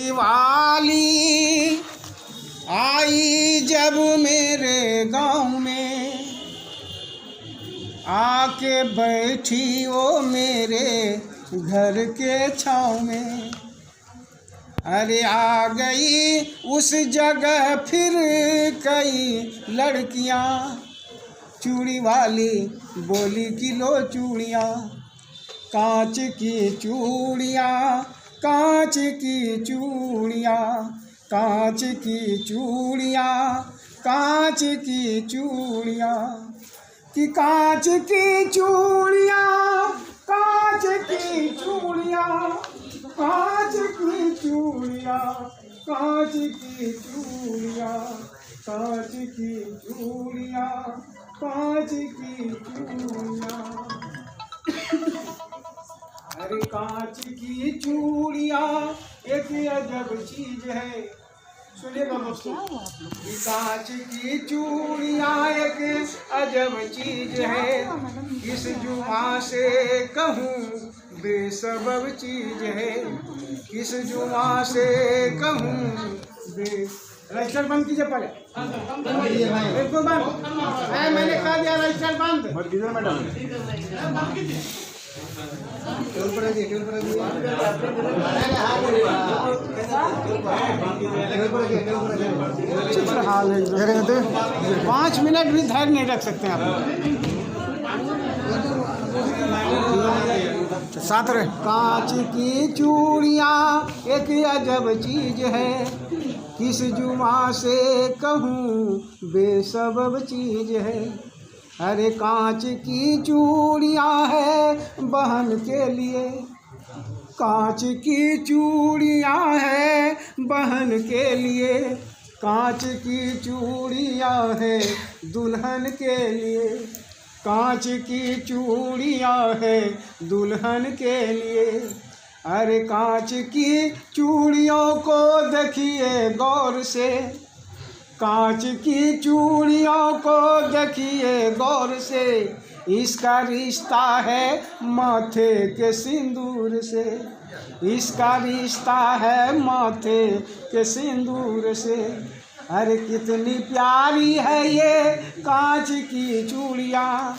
चूड़ी वाली आई जब मेरे गांव में, आके बैठी वो मेरे घर के छाँव में। अरे आ गई उस जगह फिर कई लड़कियां, चूड़ी वाली बोली कि लो चूड़ियाँ, कांच की चूड़ियाँ, कांच की चूड़ियाँ, कांच की चूड़ियाँ, कांच की चूड़ियाँ, कि कांच की चूड़ियाँ, कांच की चूड़ियाँ, कांच की चूड़ियाँ, कांच की चूड़ियाँ, कांच की चूड़ियाँ, कांच की चूड़ियाँ। अरे कांच की चूड़ियाँ एक अजब चीज है, सुनिएगा दोस्तों। कांच की चूड़ियाँ एक अजब चीज है, इस जुबां से कहूँ बेसबब चीज है, इस जुबां से कहूँ रजिस्टर बंद कीजिए पहले, बिल्कुल बंद। मैंने कहा दिया रजिस्टर बंद मत कीजिए मैडम। हाल है 5 मिनट भी धैर्य नहीं रख सकते आप। साथ रहे। कांच की चूड़ियाँ एक अजब चीज है, किस जुबां से कहूँ बेसबब चीज है। अरे कांच की चूड़ियाँ है बहन के लिए, कांच की चूड़ियाँ है बहन के लिए, कांच की चूड़ियाँ है दुल्हन के लिए, कांच की चूड़ियाँ है दुल्हन के लिए। अरे कांच की चूड़ियों को देखिए गौर से, कांच की चूड़ियों को देखिए गौर से, इसका रिश्ता है माथे के सिंदूर से, इसका रिश्ता है माथे के सिंदूर से। अरे कितनी प्यारी है ये कांच की चूड़ियाँ,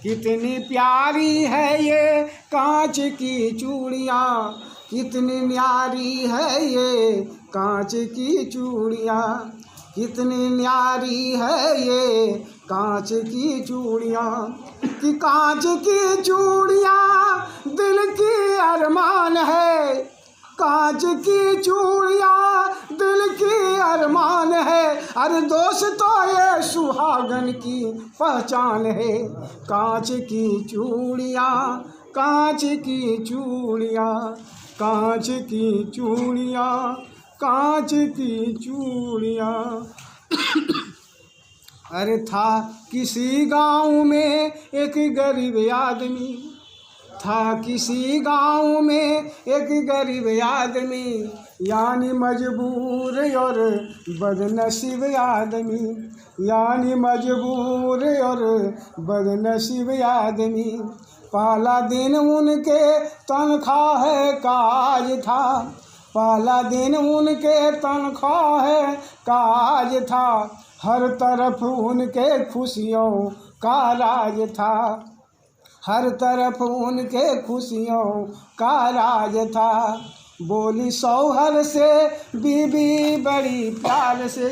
कितनी प्यारी है ये कांच की चूड़ियाँ, कितनी न्यारी है ये कांच की चूड़ियाँ, कितनी न्यारी है ये कांच की चूड़ियाँ। कि कांच की चूड़ियाँ दिल की अरमान है, कांच की चूड़ियाँ दिल की अरमान है। अरे दोस्तों ये सुहागन की पहचान है, कांच की चूड़ियाँ, कांच की चूड़ियाँ, कांच की चूड़ियाँ, कांच की चूड़ियाँ। अरे था किसी गांव में एक गरीब आदमी, था किसी गांव में एक गरीब आदमी, यानी मजबूर और बदनसीब आदमी, यानी मजबूर और बदनसीब आदमी। पहला दिन उनके तनख्वाह का आज था, पहला दिन उनके तनख्वाह का आज था, हर तरफ उनके खुशियों का राज था, हर तरफ उनके खुशियों का राज था। बोली सौहर से बीबी बड़ी प्यार से,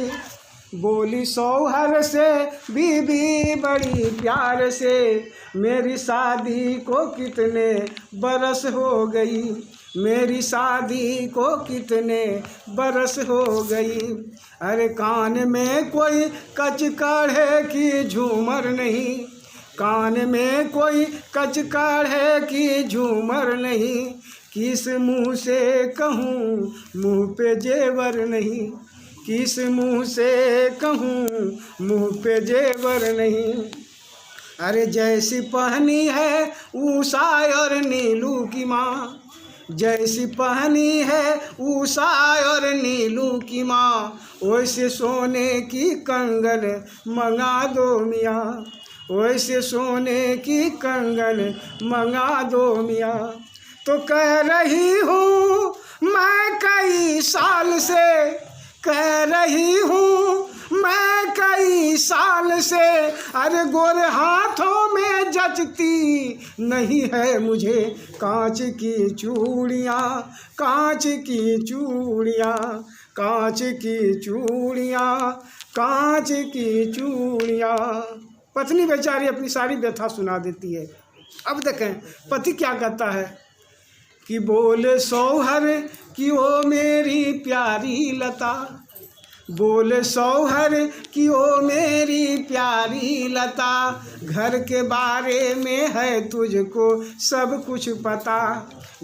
बोली सौहर से बीबी बड़ी प्यार से, मेरी शादी को कितने बरस हो गई, मेरी शादी को कितने बरस हो गई। अरे कान में कोई कचकड़े की झूमर नहीं, कान में कोई कचकड़े की झूमर नहीं, किस मुँह से कहूँ मुँह पे जेवर नहीं, किस मुँह से कहूँ मुँह पे जेवर नहीं। अरे जैसी पहनी है उषा और नीलू की माँ, जैसी पहनी है उषा और नीलू की माँ, वैसे सोने की कंगन मंगा दो मियाँ, वैसे सोने की कंगन मंगा दो मियाँ। तो कह रही हूँ मैं कई साल से कह रही हूँ, मैं कई साल से, अरे गोरे हाथों में जचती नहीं है मुझे कांच की चूड़ियाँ, कांच की चूड़ियाँ, कांच की चूड़ियाँ, कांच की चूड़ियाँ। पत्नी बेचारी अपनी सारी व्यथा सुना देती है। अब देखें पति क्या कहता है कि बोले सौहर कि ओ मेरी प्यारी लता, बोले सौहर कि ओ मेरी प्यारी लता, घर के बारे में है तुझको सब कुछ पता,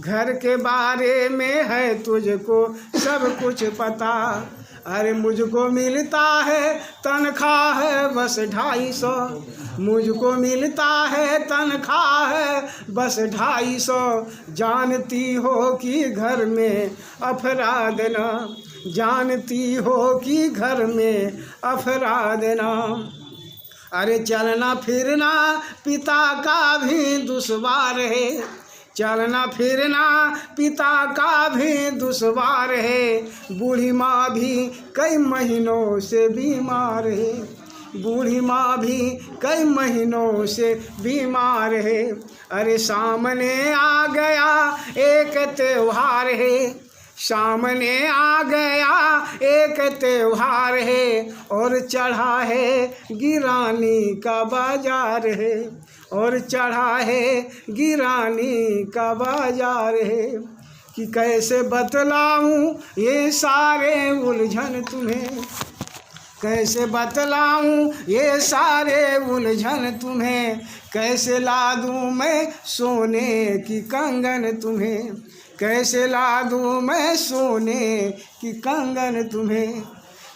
घर के बारे में है तुझको सब कुछ पता। अरे मुझको मिलता है तनख्वाह है बस 250, मुझको मिलता है तनख्वाह है बस 250, जानती हो कि घर में अफराद ना, जानती हो कि घर में अफराद ना। अरे चलना फिरना पिता का भी दुश्वार है, चलना फिरना पिता का भी दुश्वार है, बूढ़ी माँ भी कई महीनों से बीमार है, बूढ़ी माँ भी कई महीनों से बीमार है। अरे सामने आ गया एक त्योहार है, सामने आ गया एक त्योहार है, और चढ़ा है गिरानी का बाजार है, और चढ़ा है गिरानी का बाजार है। कि कैसे बतलाऊं ये सारे उलझन तुम्हें, कैसे बतलाऊं ये सारे उलझन तुम्हें, कैसे ला दूं मैं सोने की कंगन तुम्हें, कैसे ला दूं मैं सोने की कंगन तुम्हें।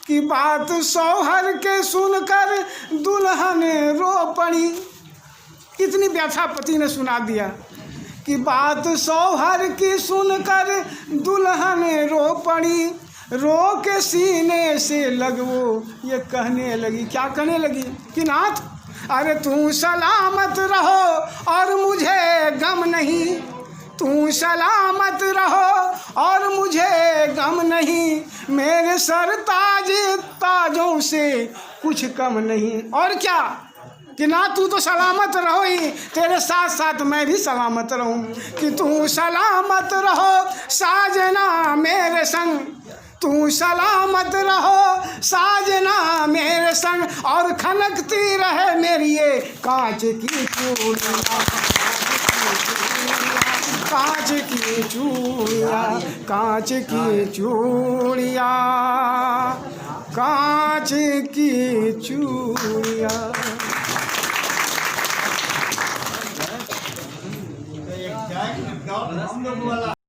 कि बात सौहर के सुनकर दुल्हन रो पड़ी, इतनी व्यथा पति ने सुना दिया कि बात सौहर की सुनकर दुल्हन रो पड़ी, रो के सीने से लगो ये कहने लगी, क्या कहने लगी कि नाथ अरे तू सलामत रहो और मुझे गम नहीं, तू सलामत रहो और मुझे गम नहीं, मेरे सर ताज ताजों से कुछ कम नहीं। और क्या कि ना तू तो सलामत रहो ही, तेरे साथ साथ मैं भी सलामत रहूं। कि तू सलामत रहो साजना मेरे संग, तू सलामत रहो साजना मेरे संग, और खनकती रहे मेरी ये कांच की चूड़ियाँ, कांच की चूड़ियाँ, कांच की चूड़ियाँ, कांच की चूड़ियाँ।